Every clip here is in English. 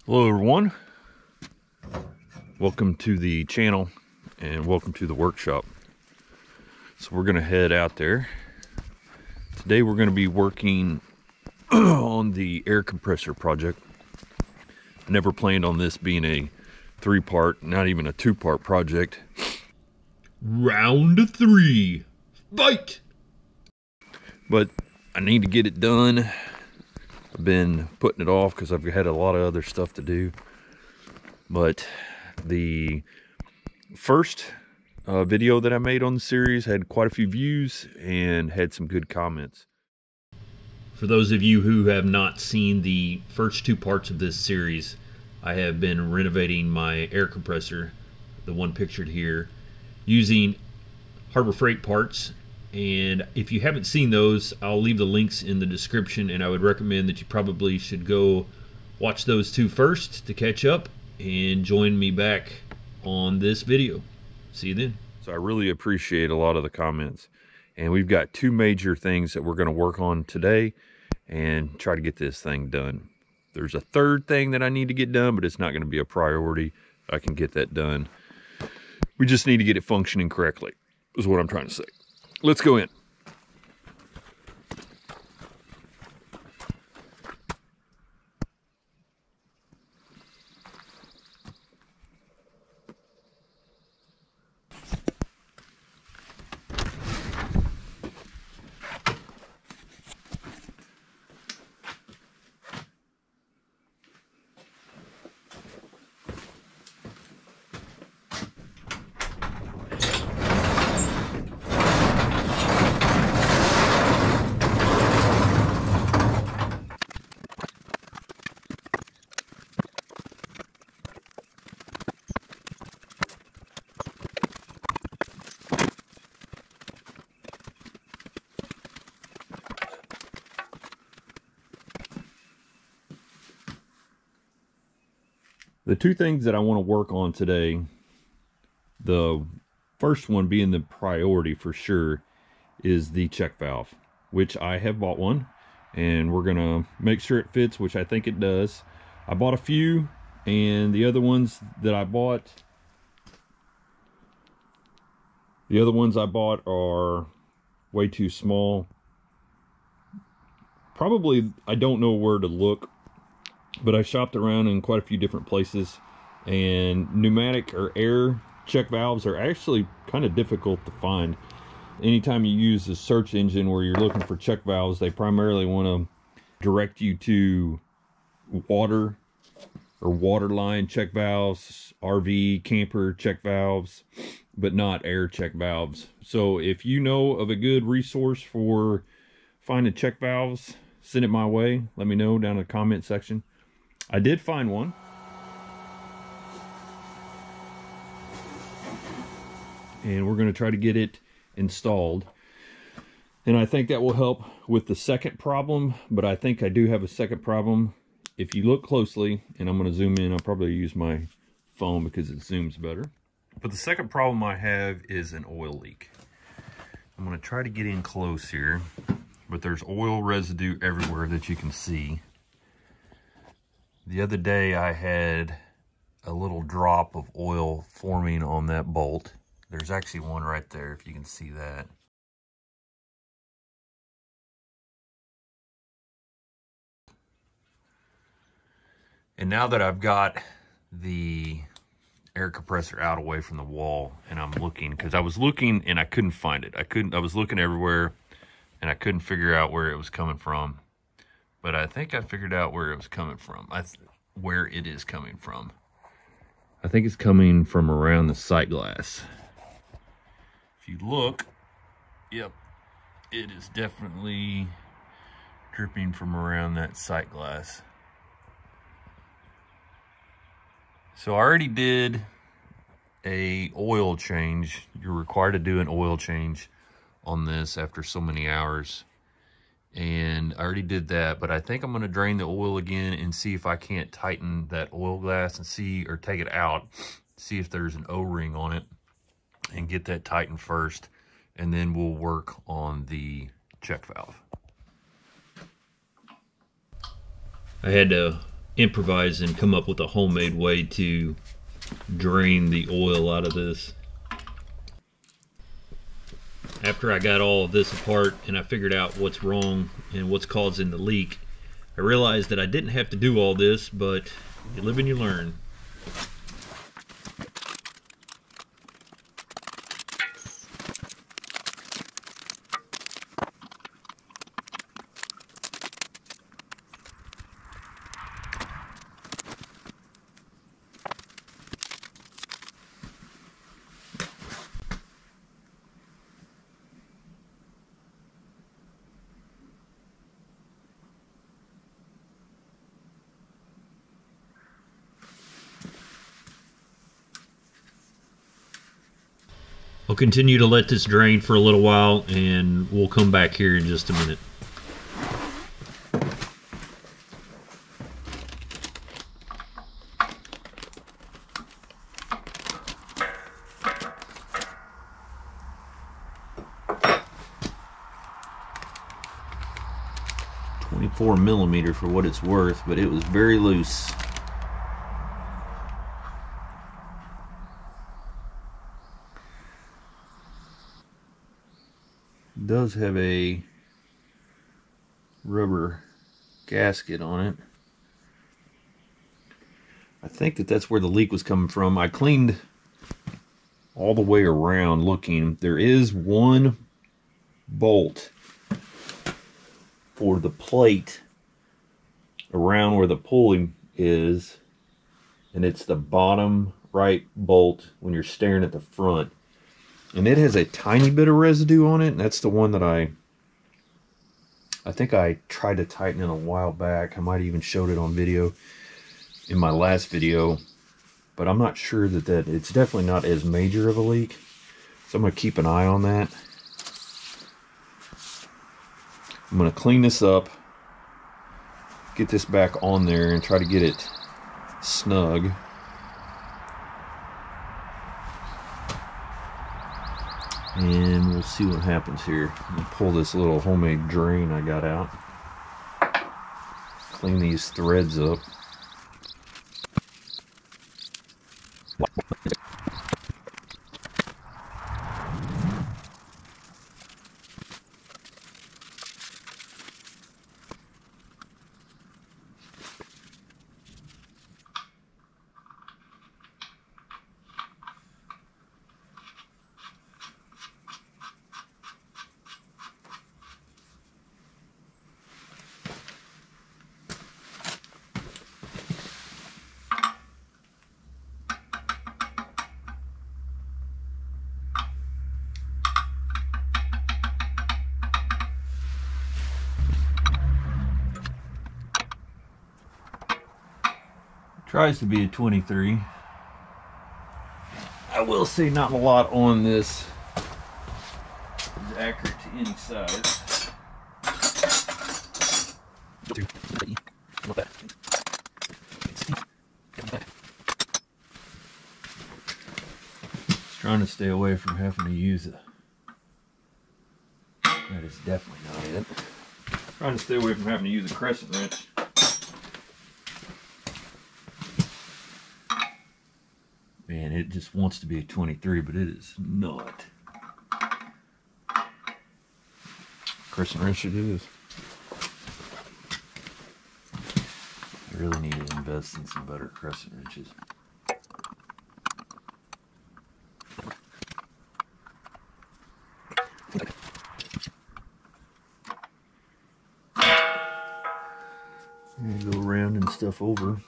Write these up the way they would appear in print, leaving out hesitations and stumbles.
Hello everyone, welcome to the channel and welcome to the workshop. So we're going to head out there. Today we're going to be working on the air compressor project. Never planned on this being a 3-part, not even a 2-part project. Round 3, fight! But I need to get it done. I've been putting it off because I've had a lot of other stuff to do. But the first video that I made on the series had quite a few views and had some good comments. For those of you who have not seen the first 2 parts of this series, I have been renovating my air compressor, the one pictured here, using Harbor Freight parts. And if you haven't seen those, I'll leave the links in the description, and I would recommend that you probably should go watch those 2 first to catch up and join me back on this video. See you then. So I really appreciate a lot of the comments, and we've got 2 major things that we're going to work on today and try to get this thing done. There's a 3rd thing that I need to get done, but it's not going to be a priority. I can get that done. We just need to get it functioning correctly, is what I'm trying to say. Let's go in. The 2 things that I want to work on today, the first one being the priority for sure, is the check valve, which I have bought one, and we're gonna make sure it fits, which I think it does. I bought a few, and the other ones I bought are way too small. Probably, I don't know where to look, but I shopped around in quite a few different places, and pneumatic or air check valves are actually kind of difficult to find. Anytime you use a search engine where you're looking for check valves, they primarily want to direct you to water or waterline check valves, RV, camper check valves, but not air check valves. So if you know of a good resource for finding check valves, send it my way. Let me know down in the comment section. I did find one. And we're going to try to get it installed. And I think that will help with the second problem, but I think I do have a second problem. If you look closely, and I'm going to zoom in, I'll probably use my phone because it zooms better. But the second problem I have is an oil leak. I'm going to try to get in close here, but there's oil residue everywhere that you can see. The other day I had a little drop of oil forming on that bolt. There's actually one right there, if you can see that. And now that I've got the air compressor out away from the wall, and I'm looking, because I was looking and I couldn't find it. I was looking everywhere and I couldn't figure out where it was coming from. But I think I figured out where it was coming from. Where it is coming from. I think it's coming from around the sight glass. If you look, yep, it is definitely dripping from around that sight glass. So I already did a oil change. You're required to do an oil change on this after so many hours. And I already did that, but I think I'm going to drain the oil again and see if I can't tighten that oil glass and see, or take it out, see if there's an O-ring on it, and get that tightened first, and then we'll work on the check valve. I had to improvise and come up with a homemade way to drain the oil out of this. After I got all of this apart and I figured out what's wrong and what's causing the leak, I realized that I didn't have to do all this, but you live and you learn. I'll continue to let this drain for a little while and we'll come back here in just a minute. .24mm for what it's worth, but it was very loose. It does have a rubber gasket on it. I think that's where the leak was coming from. I cleaned all the way around looking. There is one bolt for the plate around where the pulley is, and it's the bottom right bolt when you're staring at the front, and it has a tiny bit of residue on it, and that's the one that I think I tried to tighten it a while back. I might have even showed it on video in my last video, but I'm not sure that it's definitely not as major of a leak, so I'm going to keep an eye on that. I'm going to clean this up, get this back on there, and try to get it snug. And we'll see what happens here. I'm going to pull this little homemade drain I got out. Clean these threads up. Tries to be a 23. I will say not a lot on this is accurate to any size. Just trying to stay away from having to use it. That is definitely not it. Trying to stay away from having to use a crescent wrench. Man, it just wants to be a 23, but it is not. Crescent wrench it is. I really need to invest in some better crescent wrenches. And go around and stuff over.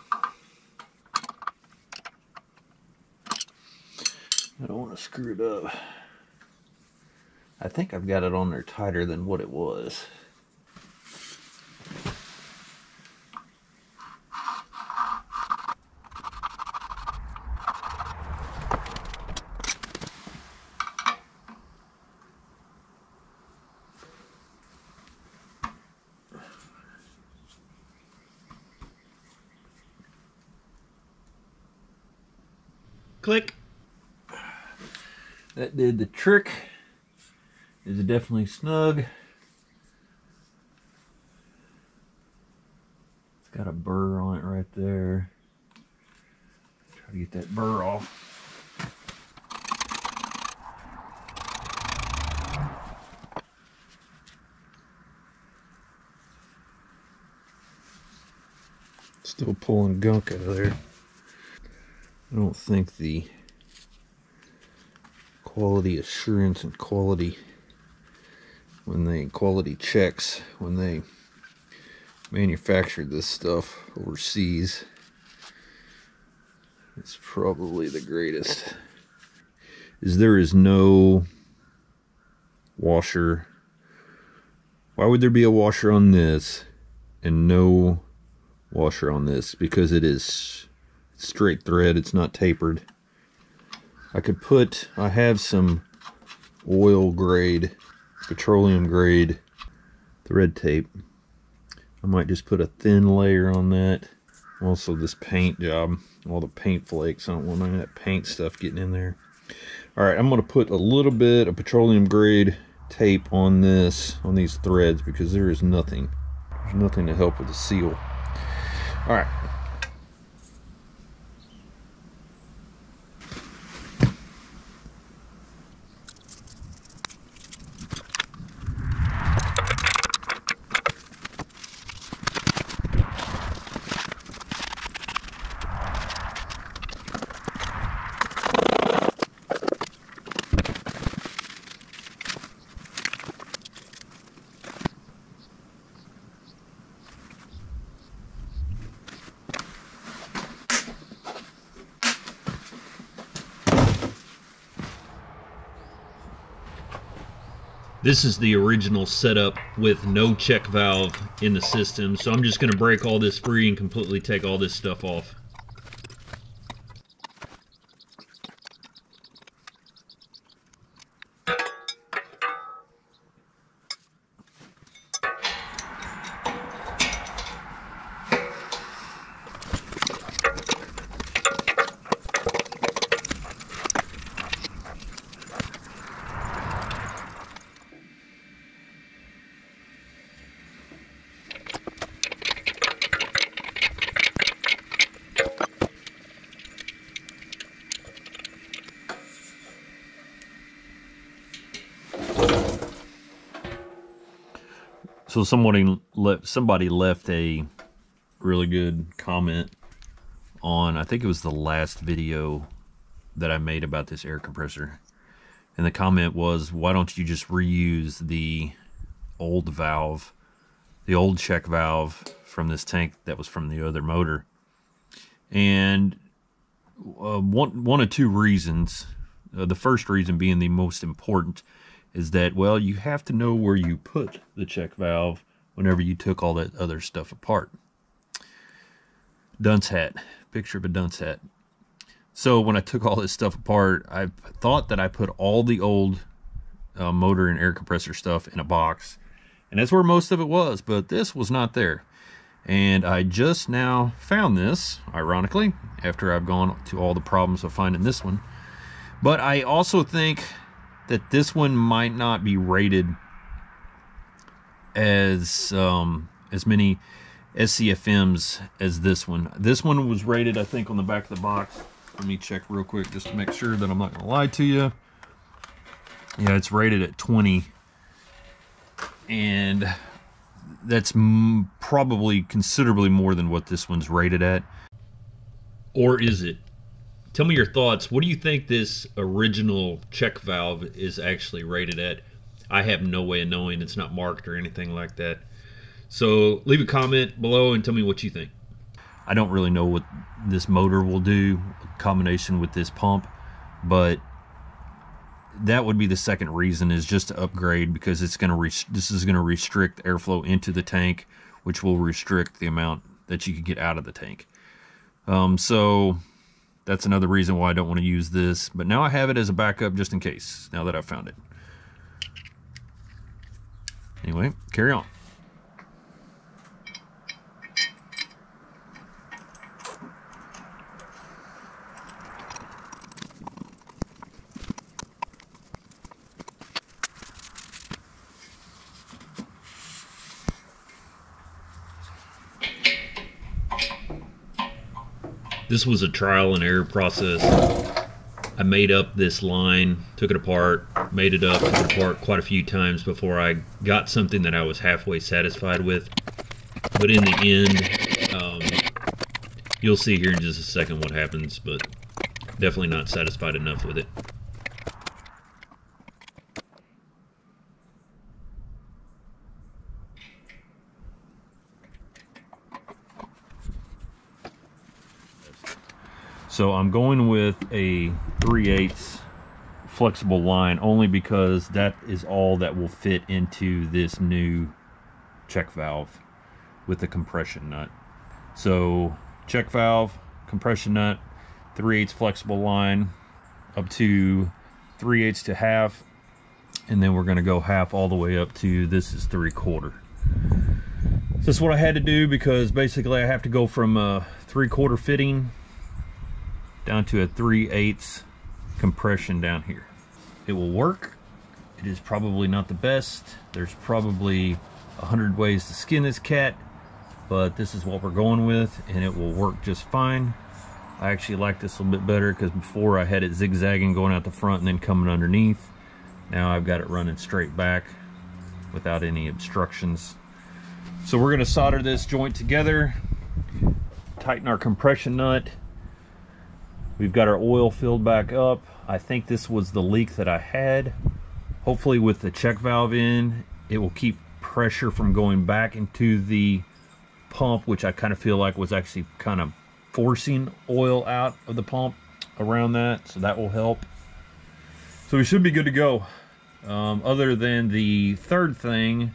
I don't want to screw it up. I think I've got it on there tighter than what it was. Click. That did the trick. Is it definitely snug? It's got a burr on it right there. Try to get that burr off. Still pulling gunk out of there. I don't think the quality assurance and quality checks when they manufactured this stuff overseas, it's probably the greatest. There is no washer. Why would there be a washer on this and no washer on this? Because it is straight thread, it's not tapered. I have some oil grade, petroleum grade thread tape. I might just put a thin layer on that. Also this paint job, all the paint flakes, I don't want any of that paint stuff getting in there. Alright, I'm going to put a little bit of petroleum grade tape on these threads, because there's nothing to help with the seal. Alright. This is the original setup with no check valve in the system, so I'm just going to break all this free and completely take all this stuff off. So somebody left a really good comment on, I think it was the last video that I made about this air compressor. And the comment was, why don't you just reuse the old valve, the old check valve from this tank that was from the other motor? And one of two reasons. The first reason being the most important is that, well, you have to know where you put the check valve whenever you took all that other stuff apart. Dunce hat, picture of a dunce hat. So when I took all this stuff apart, I thought that I put all the old motor and air compressor stuff in a box, and that's where most of it was, but this was not there. And I just now found this, ironically, after I've gone to all the problems of finding this one. But I also think that this one might not be rated as many SCFMs as this one. This one was rated, I think, on the back of the box. Let me check real quick just to make sure that I'm not going to lie to you. Yeah, it's rated at 20. And that's probably considerably more than what this one's rated at. Or is it? Tell me your thoughts. What do you think this original check valve is actually rated at? I have no way of knowing. It's not marked or anything like that. So leave a comment below and tell me what you think. I don't really know what this motor will do in combination with this pump, but that would be the second reason, is just to upgrade, because it's going to this is going to restrict airflow into the tank, which will restrict the amount that you can get out of the tank. So that's another reason why I don't want to use this, but now I have it as a backup just in case, now that I've found it. Anyway, carry on. This was a trial and error process. I made up this line, took it apart, made it up, took it apart quite a few times before I got something that I was halfway satisfied with. But in the end, you'll see here in just a second what happens, but definitely not satisfied enough with it. So I'm going with a 3/8 flexible line only because that is all that will fit into this new check valve with the compression nut. So check valve, compression nut, 3/8 flexible line up to 3/8 to half, and then we're going to go half all the way up to this is 3/4. This is what I had to do because basically I have to go from a 3/4 fitting down to a 3/8 compression down here. It will work. It is probably not the best. There's probably 100 ways to skin this cat, but this is what we're going with, and it will work just fine. I actually like this a little bit better because before I had it zigzagging going out the front and then coming underneath. Now I've got it running straight back without any obstructions. So we're going to solder this joint together, tighten our compression nut. We've got our oil filled back up. I think this was the leak that I had. Hopefully with the check valve in, it will keep pressure from going back into the pump, which I kind of feel like was actually kind of forcing oil out of the pump around that, so that will help. So we should be good to go. Other than the third thing,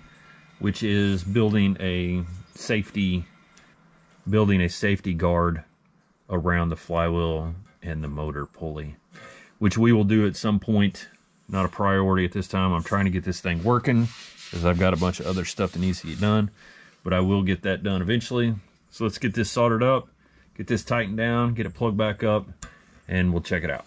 which is building a safety guard around the flywheel and the motor pulley, which we will do at some point. Not a priority at this time. I'm trying to get this thing working because I've got a bunch of other stuff that needs to get done, but I will get that done eventually. So let's get this soldered up, get this tightened down, get it plugged back up, and we'll check it out.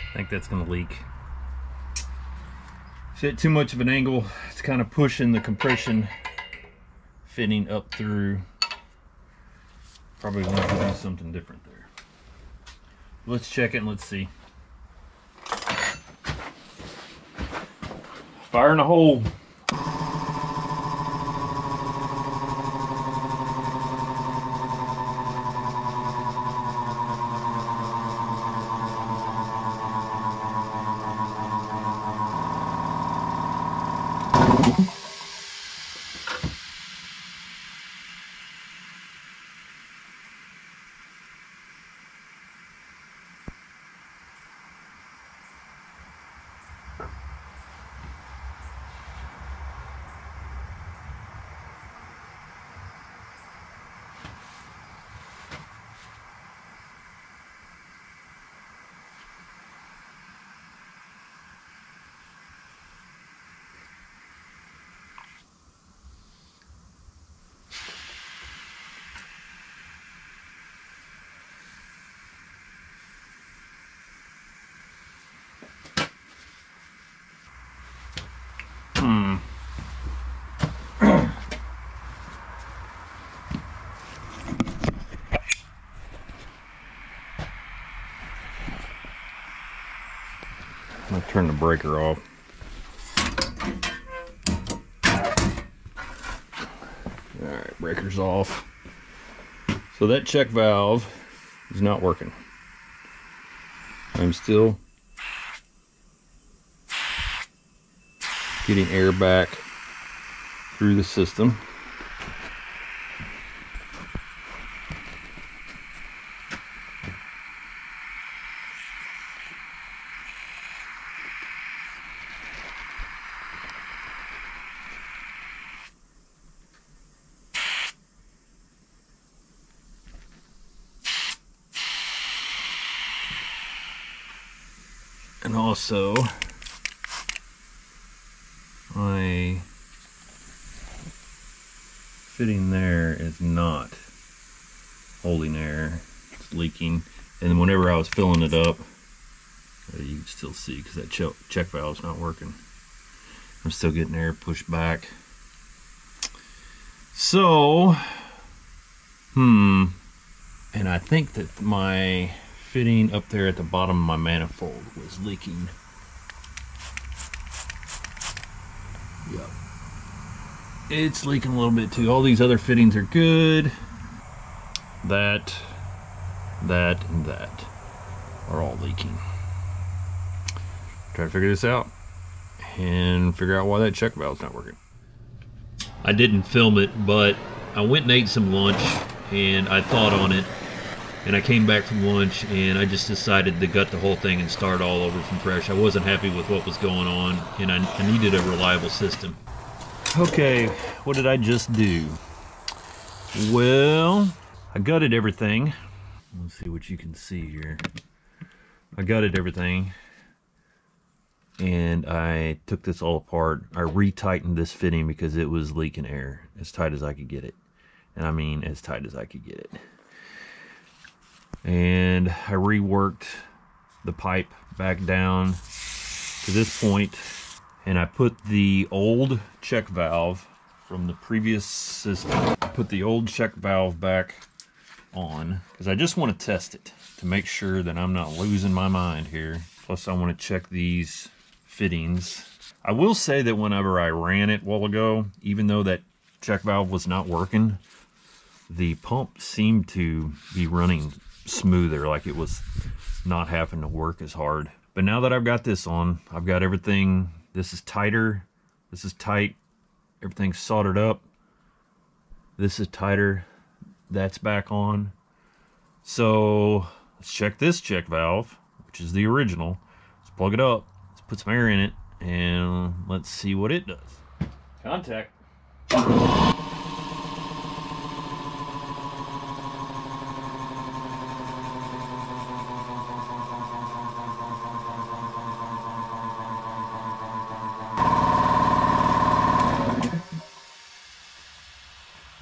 I think that's going to leak. If it's at too much of an angle, it's kind of pushing the compression fitting up through. Probably want to do something different there. Let's check it and let's see. Fire in the hole. I'm going to turn the breaker off. Alright, breaker's off. So that check valve is not working. I'm still getting air back through the system. And also on fitting there is not holding air. It's leaking. And whenever I was filling it up, you can still see because that check valve's not working. I'm still getting air pushed back. So, and I think that my fitting up there at the bottom of my manifold was leaking. Yep. It's leaking a little bit too. All these other fittings are good. That, and that are all leaking. Try to figure this out and figure out why that check valve's not working. I didn't film it, but I went and ate some lunch and I thought on it, and I came back from lunch and I just decided to gut the whole thing and start all over from fresh. I wasn't happy with what was going on, and I needed a reliable system. Okay, what did I just do? Well, I gutted everything. Let's see what you can see here. I gutted everything, and I took this all apart. I retightened this fitting because it was leaking air as tight as I could get it. And I mean as tight as I could get it. And I reworked the pipe back down to this point, and I put the old check valve from the previous system. I put the old check valve back on because I just want to test it to make sure that I'm not losing my mind here. Plus I want to check these fittings. I will say that whenever I ran it a while ago, even though that check valve was not working, the pump seemed to be running smoother, like it was not having to work as hard. But now that I've got this on, I've got everything. This is tighter, this is tight, everything's soldered up. This is tighter, that's back on. So let's check this check valve, which is the original. Let's plug it up, let's put some air in it, and let's see what it does. Contact.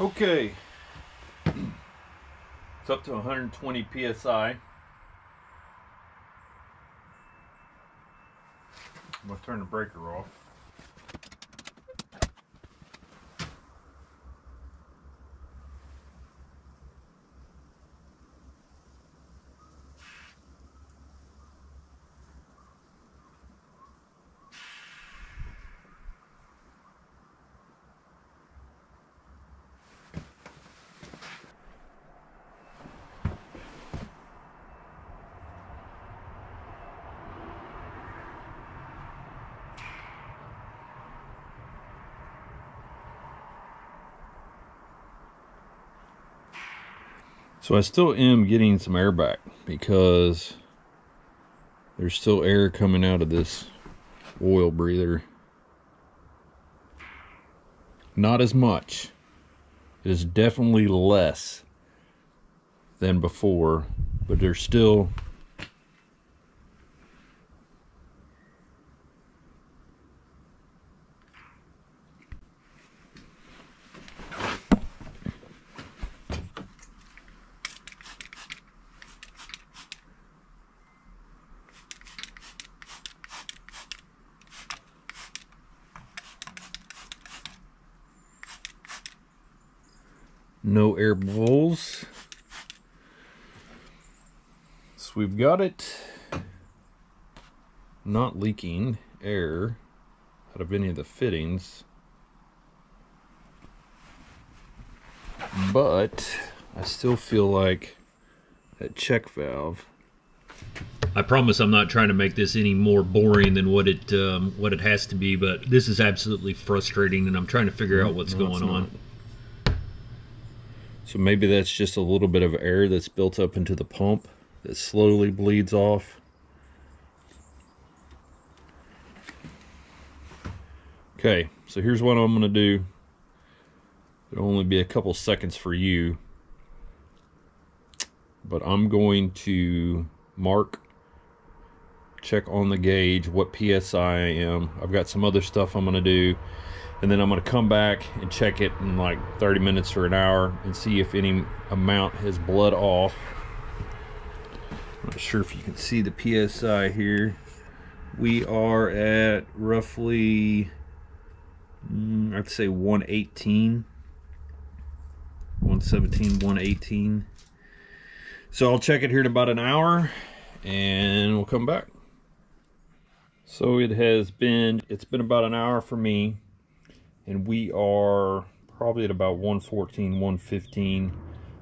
Okay, it's up to 120 psi. I'm going to turn the breaker off. So I still am getting some air back because there's still air coming out of this oil breather. Not as much. It is definitely less than before, but there's still no air bubbles. So we've got it not leaking air out of any of the fittings, but I still feel like that check valve. I promise I'm not trying to make this any more boring than what it has to be, but this is absolutely frustrating, and I'm trying to figure out what's going on. So maybe that's just a little bit of air that's built up into the pump that slowly bleeds off. Okay, so here's what I'm going to do. It'll only be a couple seconds for you, but I'm going to check on the gauge what PSI I am. I've got some other stuff I'm going to do, And then I'm going to come back and check it in like 30 minutes or an hour and see if any amount has bled off. I'm not sure if you can see the PSI here. We are at roughly, I'd say 118, 117, 118. So I'll check it here in about an hour and we'll come back. So it's been about an hour for me, and we are probably at about 114, 115.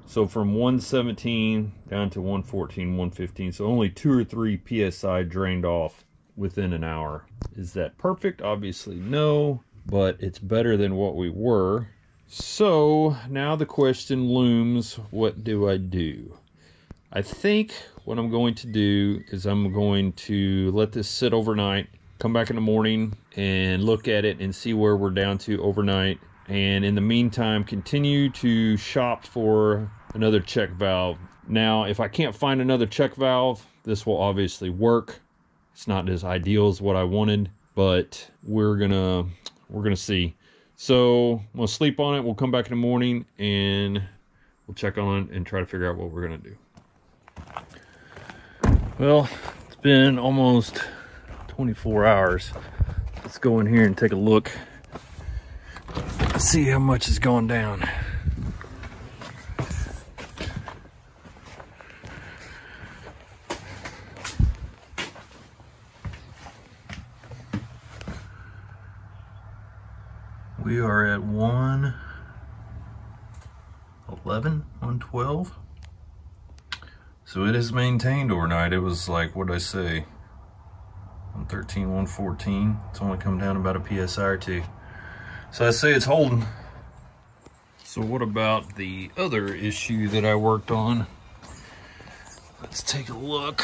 So from 117 down to 114, 115. So only 2 or 3 PSI drained off within an hour. Is that perfect? Obviously no, but it's better than what we were. So now the question looms, what do I do? I think what I'm going to do is I'm going to let this sit overnight, come back in the morning and look at it and see where we're down to overnight. And in the meantime, continue to shop for another check valve. Now, if I can't find another check valve, this will obviously work. It's not as ideal as what I wanted, but we're gonna see. So I'm gonna sleep on it. We'll come back in the morning and we'll check on it and try to figure out what we're gonna do. Well, it's been almost 24 hours. Let's go in here and take a look. See how much has gone down. We are at 111, 112. So it is maintained overnight. It was like, what did I say? 113, 114. It's only come down about a PSI or 2. So I say it's holding. So what about the other issue that I worked on? Let's take a look.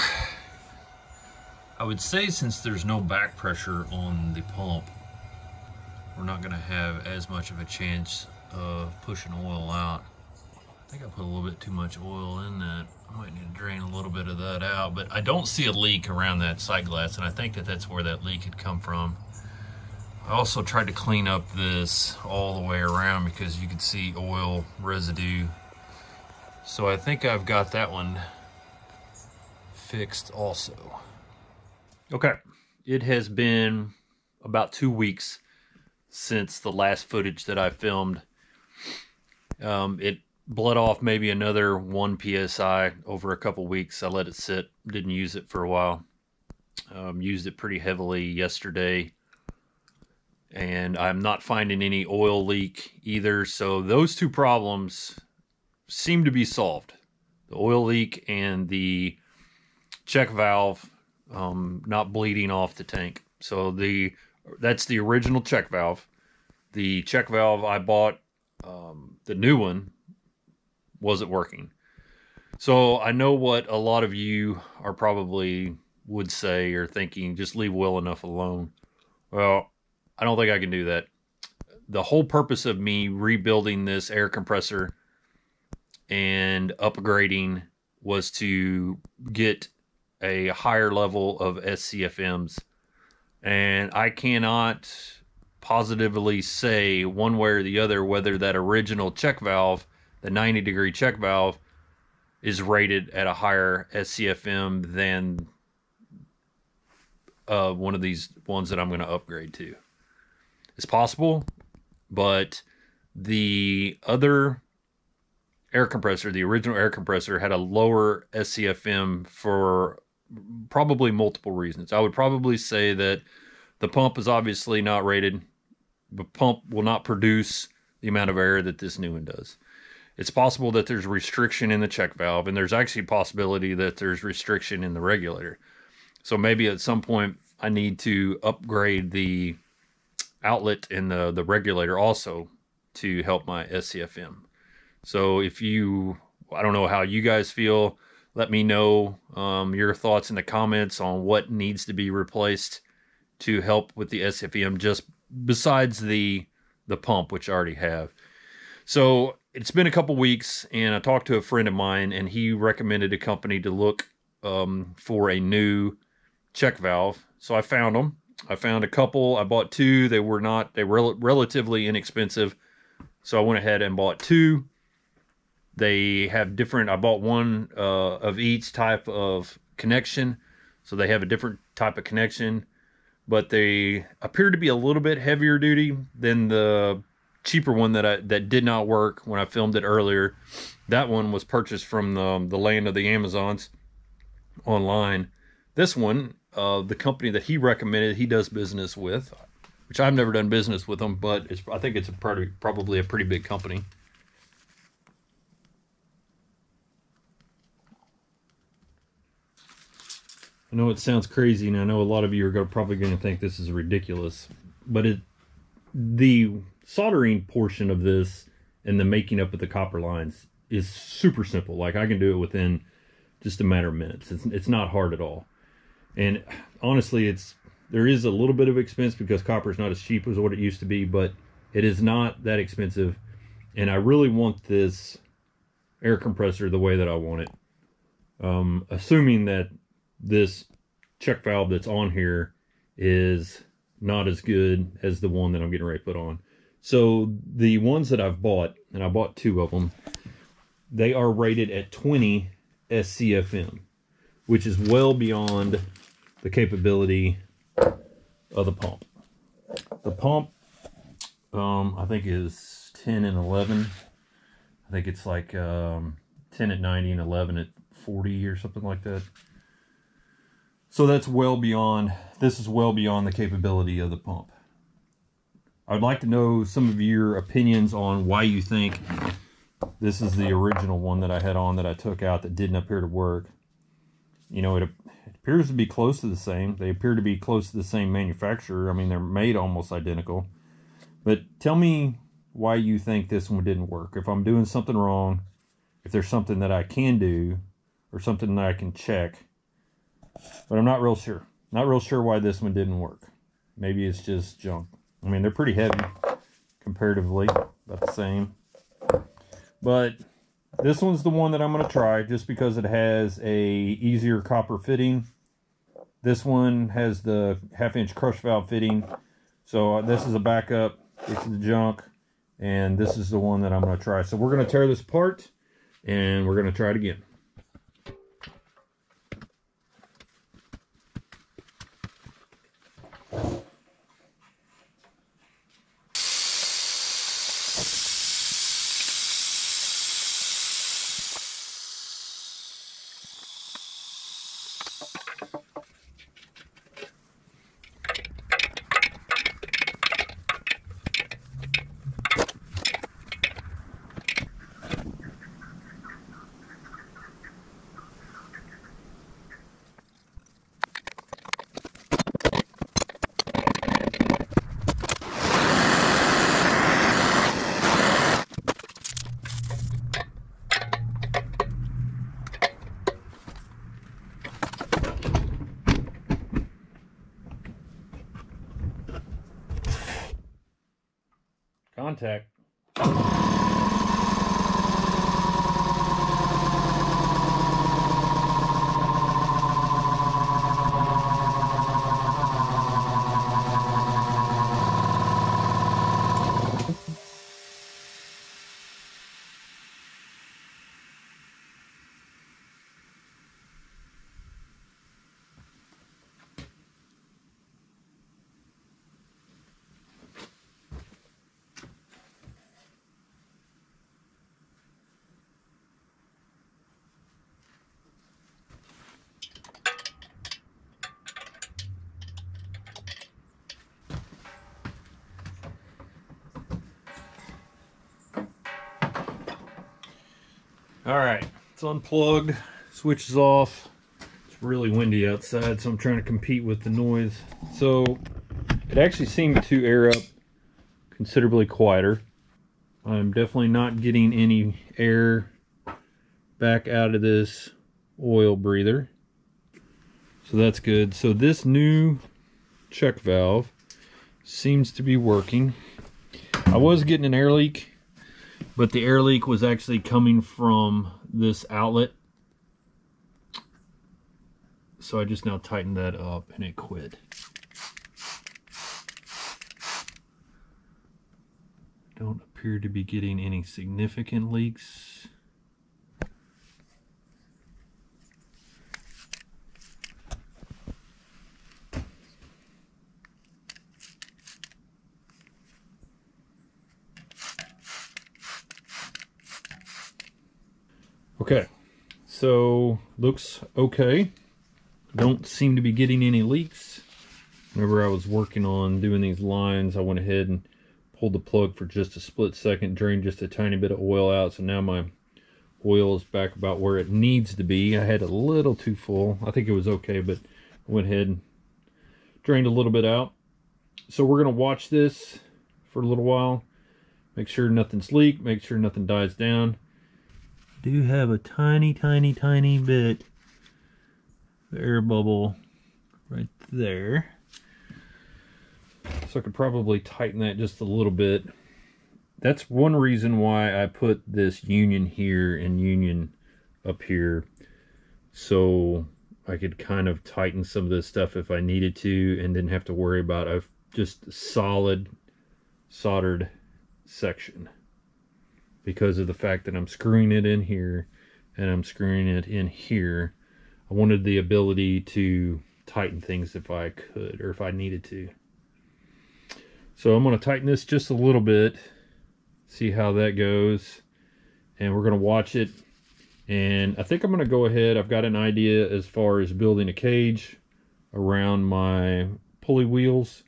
I would say since there's no back pressure on the pump, we're not gonna have as much of a chance of pushing oil out. I think I put a little bit too much oil in that. I might need to drain a little bit of that out, but I don't see a leak around that sight glass, and I think that that's where that leak had come from. I also tried to clean up this all the way around because you could see oil residue. So I think I've got that one fixed also. Okay, it has been about 2 weeks since the last footage that I filmed. It bled off maybe another 1 PSI over a couple weeks. I let it sit, didn't use it for a while. Used it pretty heavily yesterday, and I'm not finding any oil leak either. So those 2 problems seem to be solved. The oil leak and the check valve not bleeding off the tank. So that's the original check valve. The check valve I bought, the new one, wasn't working. So I know what a lot of you are probably would say or thinking, just leave well enough alone. Well, I don't think I can do that. The whole purpose of me rebuilding this air compressor and upgrading was to get a higher level of SCFMs. And I cannot positively say one way or the other whether that original check valve, the 90-degree check valve, is rated at a higher SCFM than one of these ones that I'm going to upgrade to. It's possible, but the other air compressor, the original air compressor, had a lower SCFM for probably multiple reasons. I would probably say that the pump is obviously not rated. The pump will not produce the amount of air that this new one does. It's possible that there's restriction in the check valve, and there's actually a possibility that there's restriction in the regulator. So maybe at some point I need to upgrade the outlet in the regulator also to help my SCFM. So if you, I don't know how you guys feel, let me know your thoughts in the comments on what needs to be replaced to help with the SCFM, just besides the pump, which I already have. So it's been a couple weeks, and I talked to a friend of mine, and he recommended a company to look for a new check valve. So I found them, I found a couple. I bought two. They were relatively inexpensive. So I went ahead and bought two. They have different, I bought one of each type of connection. So they have a different type of connection, but they appear to be a little bit heavier duty than the cheaper one that did not work when I filmed it earlier. That one was purchased from the land of the Amazons online. This one, the company that he recommended, he does business with, which I've never done business with them, but I think it's probably a pretty big company. I know it sounds crazy, and I know a lot of you are probably going to think this is ridiculous, but the soldering portion of this and the making up of the copper lines is super simple. Like, I can do it within just a matter of minutes. It's not hard at all. And honestly, there is a little bit of expense because copper is not as cheap as what it used to be, but it is not that expensive. And I really want this air compressor the way that I want it. Assuming that this check valve that's on here is not as good as the one that I'm getting ready to put on. So the ones that I've bought, and I bought two of them, they are rated at 20 SCFM, which is well beyond the capability of the pump. The pump, I think is 10 and 11. I think it's like 10 at 90 and 11 at 40 or something like that. So that's well beyond, this is well beyond the capability of the pump. I'd like to know some of your opinions on why you think this is the original one that I had on that I took out that didn't appear to work. You know, it appears to be close to the same. They appear to be close to the same manufacturer. I mean, they're made almost identical. But tell me why you think this one didn't work. If I'm doing something wrong, if there's something that I can do, or something that I can check. But I'm not real sure. Not real sure why this one didn't work. Maybe it's just junk. I mean, they're pretty heavy comparatively, about the same. But this one's the one that I'm going to try just because it has a easier copper fitting. This one has the 1/2-inch crush valve fitting. So this is a backup. It's the junk. And this is the one that I'm going to try. So we're going to tear this apart and we're going to try it again. Contact. Alright, it's unplugged, switch is off. It's really windy outside, so I'm trying to compete with the noise. So it actually seemed to air up considerably quieter. I'm definitely not getting any air back out of this oil breather. So that's good. So this new check valve seems to be working. I was getting an air leak, but the air leak was actually coming from this outlet. So I just now tightened that up and it quit. Don't appear to be getting any significant leaks. Okay, so looks okay. Don't seem to be getting any leaks. Whenever I was working on doing these lines, I went ahead and pulled the plug for just a split second, drained just a tiny bit of oil out, so now my oil is back about where it needs to be. I had a little too full. I think it was okay, but I went ahead and drained a little bit out. So we're going to watch this for a little while, make sure nothing's leaked, make sure nothing dies down. I do have a tiny bit of air bubble right there. So I could probably tighten that just a little bit. That's one reason why I put this union here and union up here, so I could kind of tighten some of this stuff if I needed to and didn't have to worry about a just solid soldered section, because of the fact that I'm screwing it in here and I'm screwing it in here. I wanted the ability to tighten things if I could, or if I needed to. So I'm going to tighten this just a little bit, see how that goes, and we're going to watch it. And I think I'm going to go ahead, I've got an idea as far as building a cage around my pulley wheels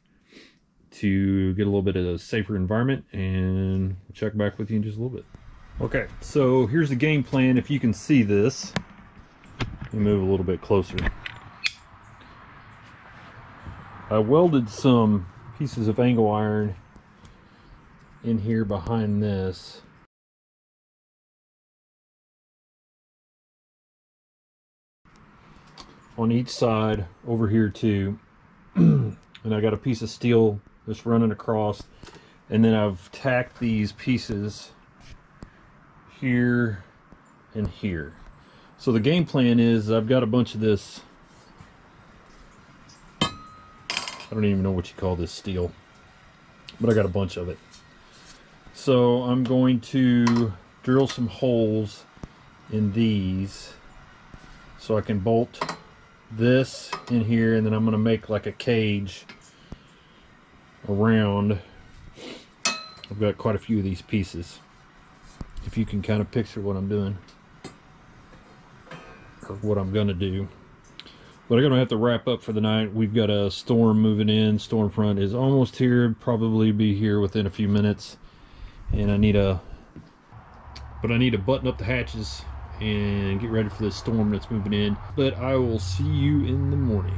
to get a little bit of a safer environment, and we'll check back with you in just a little bit. Okay, so here's the game plan. If you can see this, let me move a little bit closer. I welded some pieces of angle iron in here behind this. On each side over here too. And I got a piece of steel that's running across, and then I've tacked these pieces here and here. So the game plan is I've got a bunch of this, I don't even know what you call this steel, but I got a bunch of it. So I'm going to drill some holes in these so I can bolt this in here, and then I'm going to make like a cage around. I've got quite a few of these pieces, if you can kind of picture what I'm doing or what I'm going to do. But I'm going to have to wrap up for the night. We've got a storm moving in. Storm front is almost here, probably be here within a few minutes, and I need to button up the hatches and get ready for this storm that's moving in. But I will see you in the morning.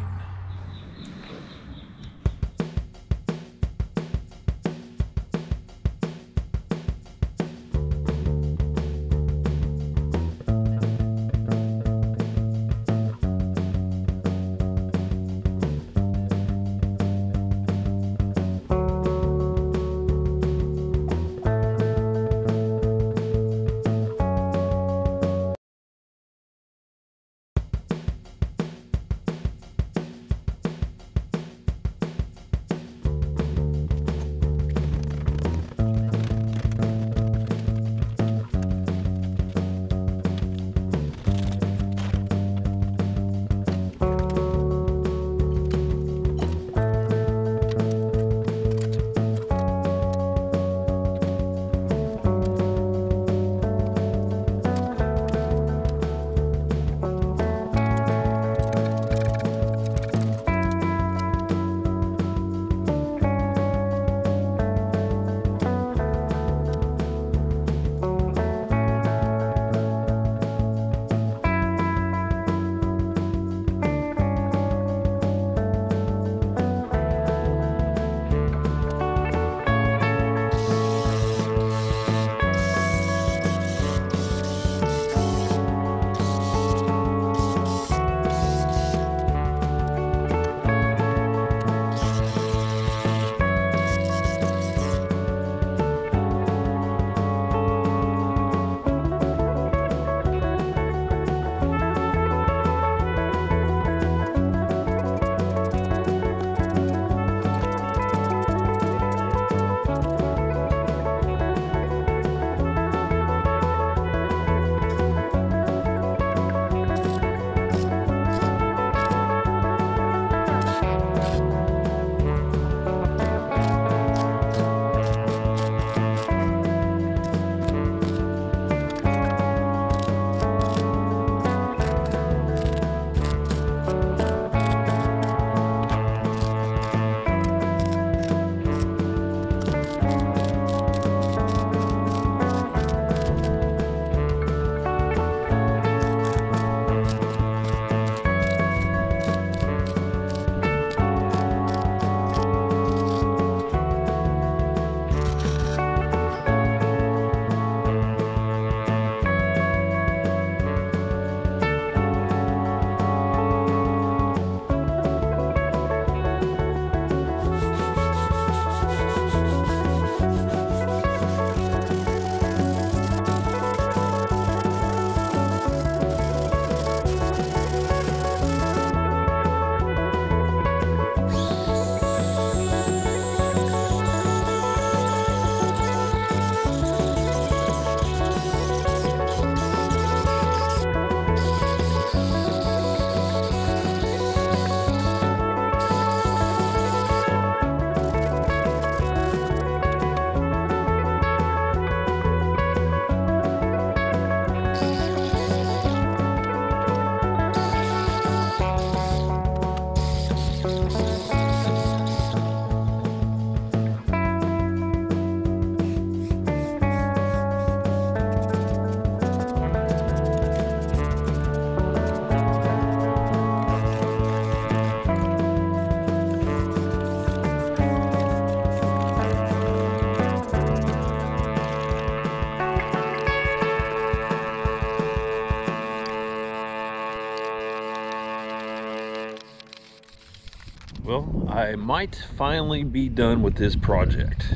I might finally be done with this project.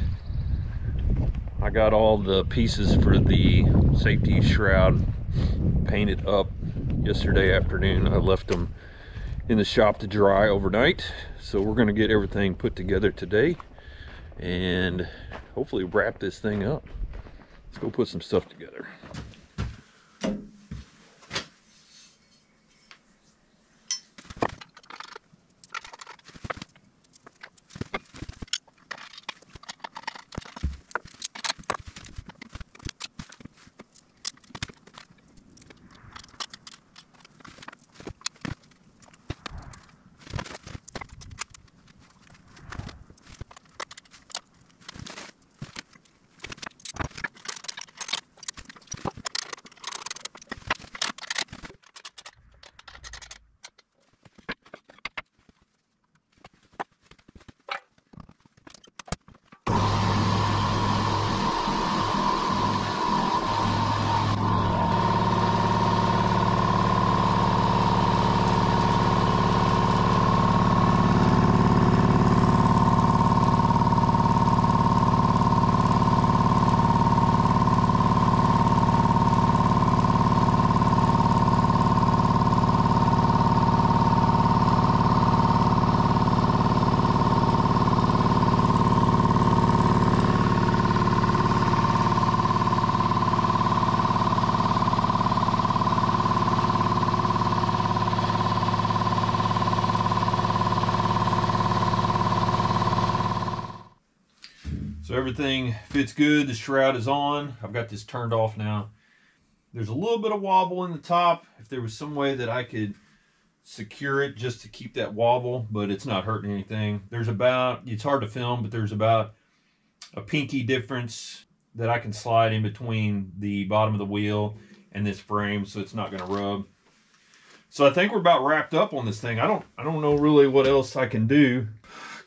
I got all the pieces for the safety shroud painted up yesterday afternoon. I left them in the shop to dry overnight. So we're gonna get everything put together today and hopefully wrap this thing up. Let's go put some stuff together. So everything fits good. The shroud is on. I've got this turned off now. There's a little bit of wobble in the top. If there was some way that I could secure it just to keep that wobble, but it's not hurting anything. There's about, it's hard to film, but there's about a pinky difference that I can slide in between the bottom of the wheel and this frame, so it's not going to rub. So I think we're about wrapped up on this thing. I don't know really what else I can do.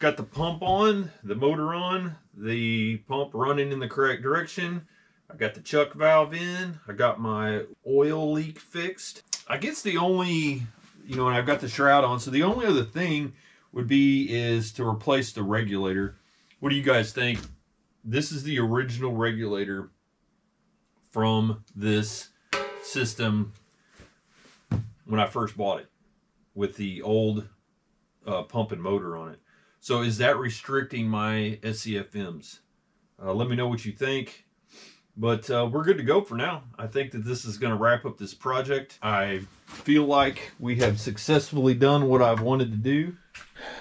Got the pump on, the motor on, the pump running in the correct direction. I got the chuck valve in. I got my oil leak fixed. I guess the only, and I've got the shroud on, so the only other thing would be is to replace the regulator. What do you guys think? This is the original regulator from this system when I first bought it with the old pump and motor on it. So is that restricting my SCFMs? Let me know what you think. But we're good to go for now. I think that this is going to wrap up this project. I feel like we have successfully done what I've wanted to do.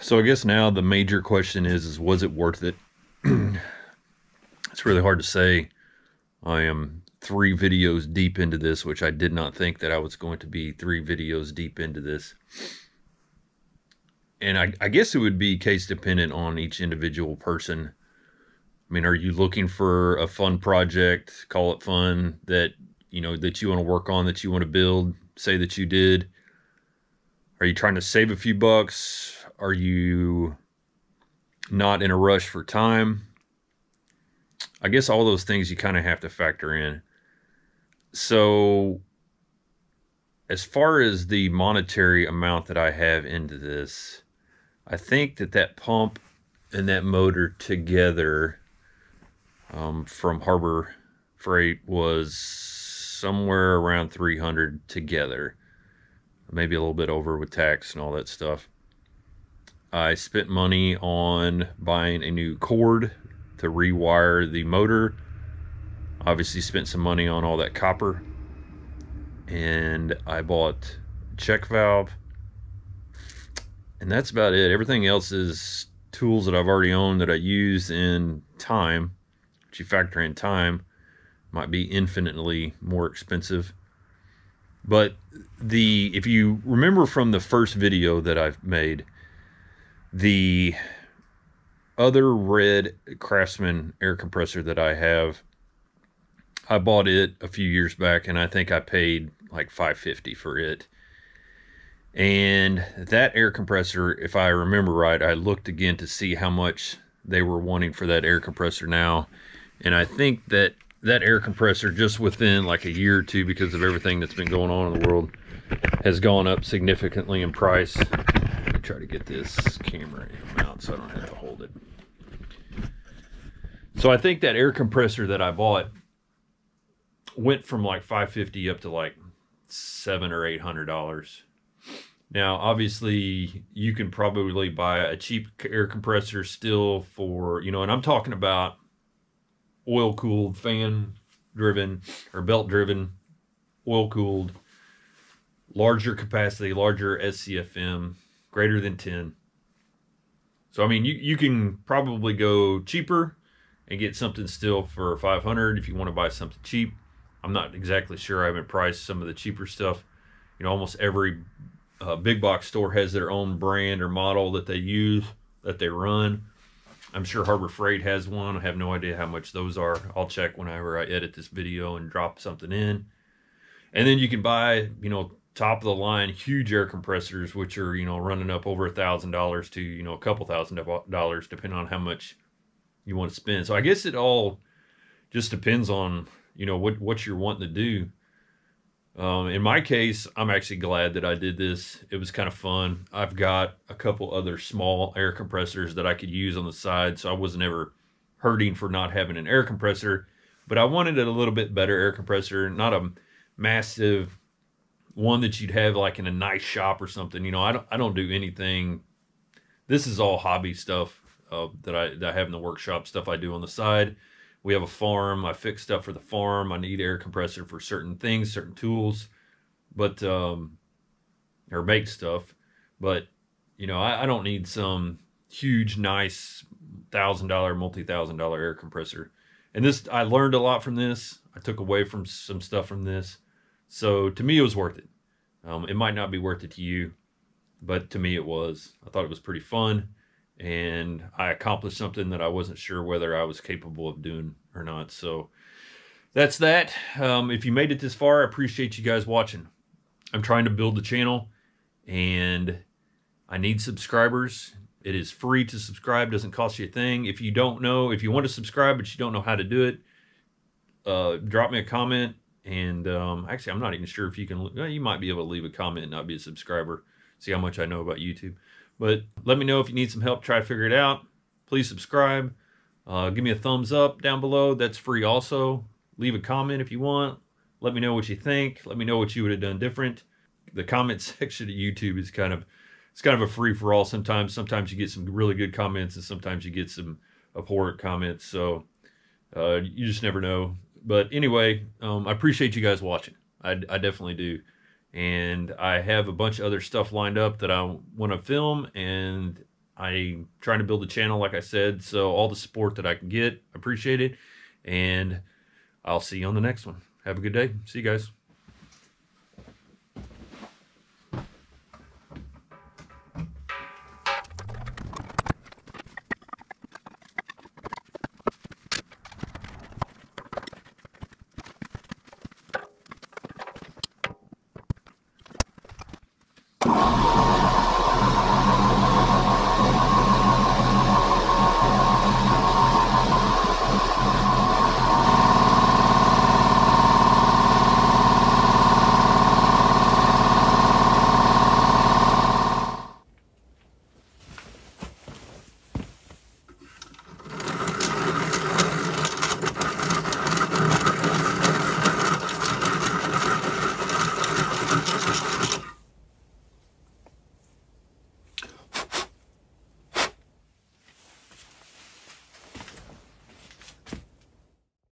So I guess now the major question is was it worth it? It's really hard to say. I am 3 videos deep into this, which I did not think that I was going to be 3 videos deep into this. And I guess it would be case dependent on each individual person. I mean, are you looking for a fun project, call it fun, that you want to work on, that you want to build, say that you did? Are you trying to save a few bucks? Are you not in a rush for time? I guess all those things you kind of have to factor in. So as far as the monetary amount that I have into this, I think that pump and that motor together from Harbor Freight was somewhere around $300 together, maybe a little bit over with tax and all that stuff. I spent money on buying a new cord to rewire the motor. Obviously spent some money on all that copper, and I bought a check valve, and that's about it. Everything else is tools that I've already owned that I use in time. If you factor in time, might be infinitely more expensive. But if you remember from the first video that I've made, the other red Craftsman air compressor that I have, I bought it a few years back, and I think I paid like $550 for it. And that air compressor, if I remember right, I looked again to see how much they were wanting for that air compressor now. And I think that air compressor, just within like a year or two, because of everything that's been going on in the world, has gone up significantly in price. try to get this camera out so I don't have to hold it. So I think that air compressor that I bought went from like $550 up to like $700 or $800. Now, obviously, you can probably buy a cheap air compressor still for, you know, and I'm talking about oil-cooled, fan-driven, or belt-driven, oil-cooled, larger capacity, larger SCFM, greater than 10. So, I mean, you can probably go cheaper and get something still for $500 if you want to buy something cheap. I'm not exactly sure. I haven't priced some of the cheaper stuff. You know, almost every big box store has their own brand or model that they use, that they run. I'm sure Harbor Freight has one. I have no idea how much those are. I'll check whenever I edit this video and drop something in. And then you can buy, you know, top of the line huge air compressors, which are, you know, running up over $1,000 to, you know, a couple $1,000 depending on how much you want to spend. So I guess it all just depends on, you know, what you're wanting to do. In my case, I'm actually glad that I did this. It was kind of fun. I've got a couple other small air compressors that I could use on the side, so I wasn't ever hurting for not having an air compressor. But I wanted a little bit better air compressor, not a massive one that you'd have like in a nice shop or something. You know, I don't do anything. This is all hobby stuff that I have in the workshop, stuff I do on the side. We have a farm. I fix stuff for the farm. I need air compressor for certain things, certain tools, but or make stuff. But you know, I don't need some huge, nice $1,000, multi-$1,000 air compressor. And this, I learned a lot from this. I took away from some stuff from this. So to me, it was worth it. It might not be worth it to you, but to me, it was. I thought it was pretty fun. And I accomplished something that I wasn't sure whether I was capable of doing or not. So that's that. If you made it this far, I appreciate you guys watching. I'm trying to build the channel and I need subscribers. It is free to subscribe, doesn't cost you a thing. If you don't know, if you want to subscribe but you don't know how to do it, drop me a comment. And actually, I'm not even sure if you can, you might be able to leave a comment and not be a subscriber. See how much I know about YouTube. But let me know if you need some help, try to figure it out. Please subscribe. Give me a thumbs up down below. That's free also. Leave a comment if you want. Let me know what you think. Let me know what you would have done different. The comment section of YouTube is kind of a free-for-all sometimes. Sometimes you get some really good comments and sometimes you get some abhorrent comments. So you just never know. But anyway, I appreciate you guys watching. I definitely do. And I have a bunch of other stuff lined up that I want to film, and I'm trying to build a channel, like I said. So all the support that I can get, I appreciate it. And I'll see you on the next one. Have a good day. See you guys.